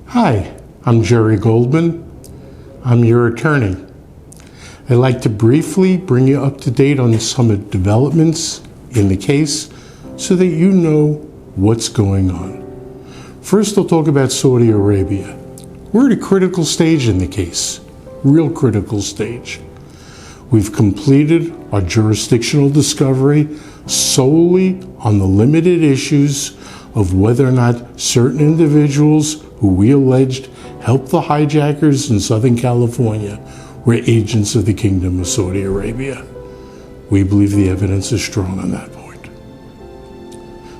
Hi, I'm Jerry Goldman. I'm your attorney. I'd like to briefly bring you up to date on some of the developments in the case so that you know what's going on. First, I'll talk about Saudi Arabia. We're at a critical stage in the case, real critical stage. We've completed our jurisdictional discovery solely on the limited issues of whether or not certain individuals who we alleged helped the hijackers in Southern California were agents of the Kingdom of Saudi Arabia. We believe the evidence is strong on that point.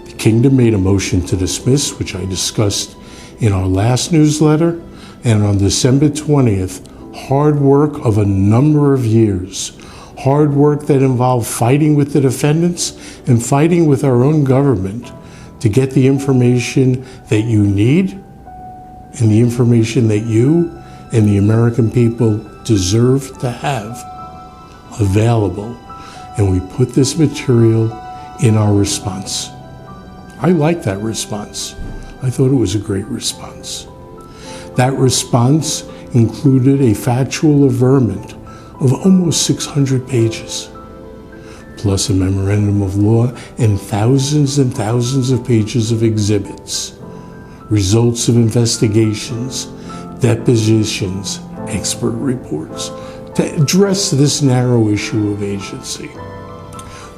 The Kingdom made a motion to dismiss, which I discussed in our last newsletter, and on December 20th, hard work of a number of years, hard work that involved fighting with the defendants and fighting with our own government to get the information that you need and the information that you and the American people deserve to have available. And we put this material in our response. I like that response. I thought it was a great response. That response included a factual averment of almost 600 pages, plus a memorandum of law and thousands of pages of exhibits, results of investigations, depositions, expert reports, to address this narrow issue of agency.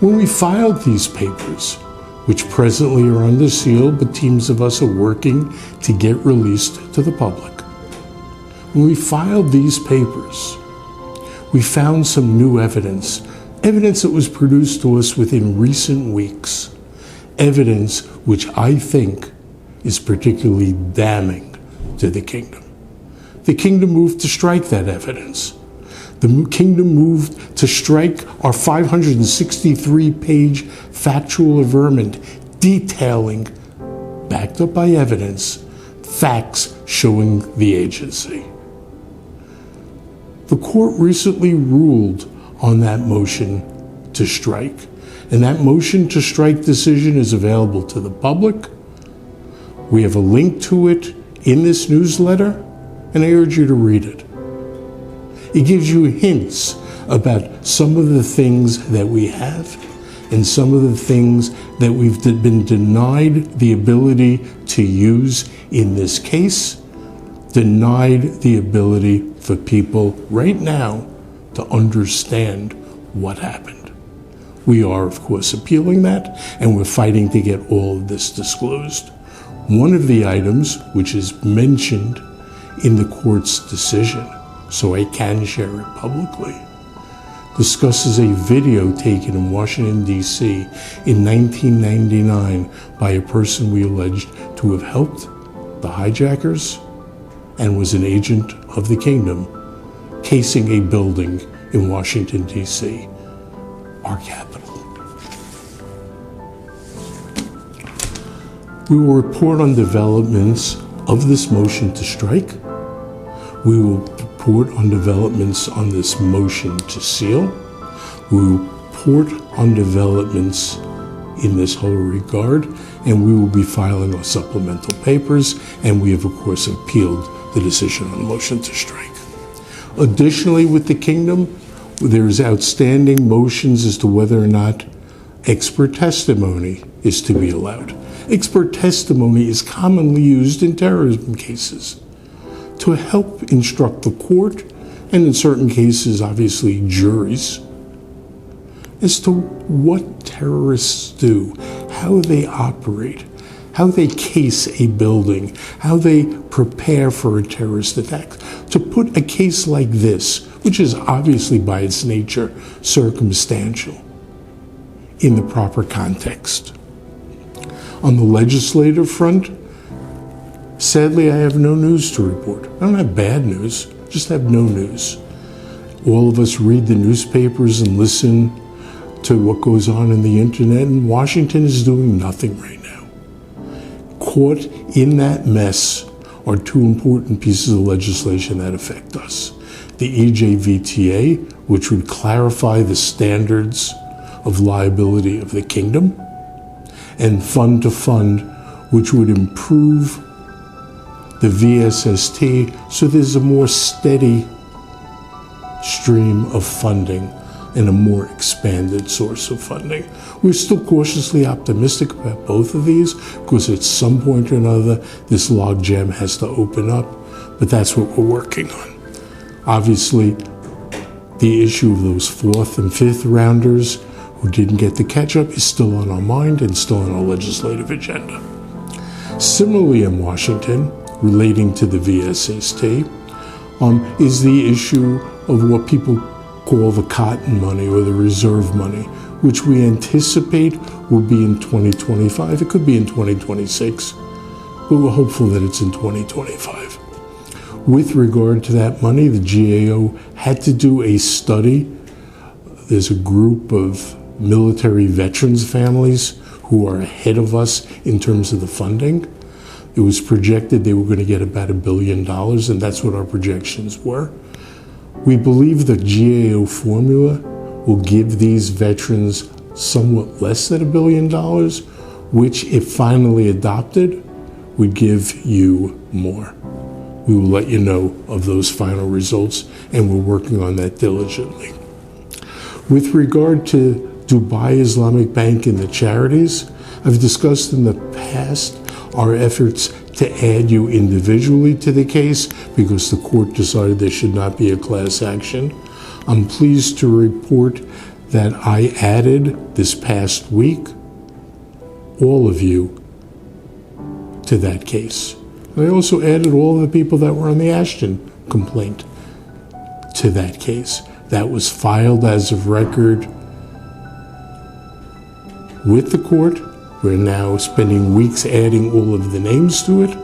When we filed these papers, which presently are under seal, but teams of us are working to get released to the public. When we filed these papers, we found some new evidence that was produced to us within recent weeks, evidence which I think is particularly damning to the Kingdom. The Kingdom moved to strike that evidence. The Kingdom moved to strike our 563-page factual averment detailing, backed up by evidence, facts showing the agency. The court recently ruled on that motion to strike, and that motion to strike decision is available to the public. We have a link to it in this newsletter, and I urge you to read it. It gives you hints about some of the things that we have and some of the things that we've been denied the ability to use in this case, denied the ability for people right now to understand what happened. We are, of course, appealing that, and we're fighting to get all of this disclosed. One of the items, which is mentioned in the court's decision, so I can share it publicly, discusses a video taken in Washington, D.C. in 1999 by a person we alleged to have helped the hijackers and was an agent of the Kingdom, casing a building in Washington, D.C., our capital. We will report on developments of this motion to strike. We will report on developments on this motion to seal. We will report on developments in this whole regard, and we will be filing our supplemental papers, and we have, of course, appealed the decision on the motion to strike. Additionally, with the Kingdom, there is outstanding motions as to whether or not expert testimony is to be allowed. Expert testimony is commonly used in terrorism cases to help instruct the court, and in certain cases, obviously, juries, as to what terrorists do, how they operate, how they case a building, how they prepare for a terrorist attack. To put a case like this, which is obviously by its nature circumstantial, in the proper context. On the legislative front, sadly, I have no news to report. I don't have bad news, just have no news. All of us read the newspapers and listen to what goes on in the internet, and Washington is doing nothing right now. Caught in that mess are two important pieces of legislation that affect us. The EJVTA, which would clarify the standards of liability of the Kingdom, and fund to fund, which would improve the VSST, so there's a more steady stream of funding and a more expanded source of funding. We're still cautiously optimistic about both of these because at some point or another, this logjam has to open up, but that's what we're working on. Obviously, the issue of those fourth and fifth rounders who didn't get the catch-up is still on our mind and still on our legislative agenda. Similarly in Washington, relating to the VSST, is the issue of what people call the cotton money or the reserve money, which we anticipate will be in 2025. It could be in 2026, but we're hopeful that it's in 2025. With regard to that money, the GAO had to do a study. There's a group of military veterans families who are ahead of us in terms of the funding. It was projected they were going to get about $1 billion, and that's what our projections were. We believe the GAO formula will give these veterans somewhat less than $1 billion, which, if finally adopted, would give you more. We will let you know of those final results, and we're working on that diligently. With regard to Dubai Islamic Bank and the charities, I've discussed in the past our efforts to add you individually to the case because the court decided there should not be a class action. I'm pleased to report that I added this past week all of you to that case. I also added all the people that were on the Ashton complaint to that case. That was filed as of record with the court. We're now spending weeks adding all of the names to it.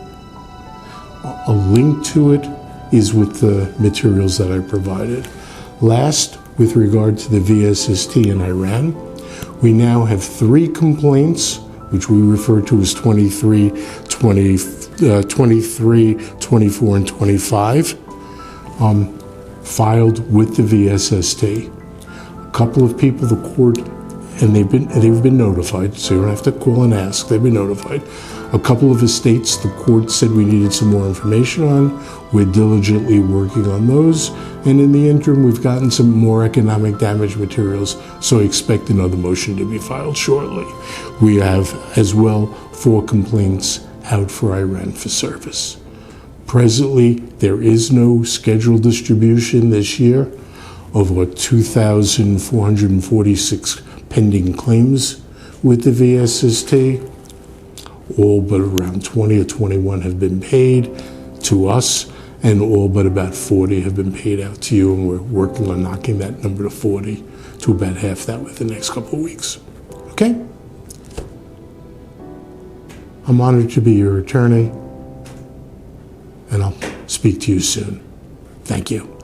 A link to it is with the materials that I provided. Last, with regard to the VSST in Iran, we now have 3 complaints, which we refer to as 23, 24, and 25, filed with the VSST. A couple of people, the court, and they've been notified, so you don't have to call and ask, they've been notified. A couple of estates, the court said we needed some more information on. We're diligently working on those. And in the interim, we've gotten some more economic damage materials, so expect another motion to be filed shortly. We have, as well, 4 complaints out for Iran for service. Presently, there is no scheduled distribution this year of 2,446 pending claims with the VSST. All but around 20 or 21 have been paid to us, and all but about 40 have been paid out to you, and we're working on knocking that number to 40 to about half that within the next couple of weeks. Okay? I'm honored to be your attorney, and I'll speak to you soon. Thank you.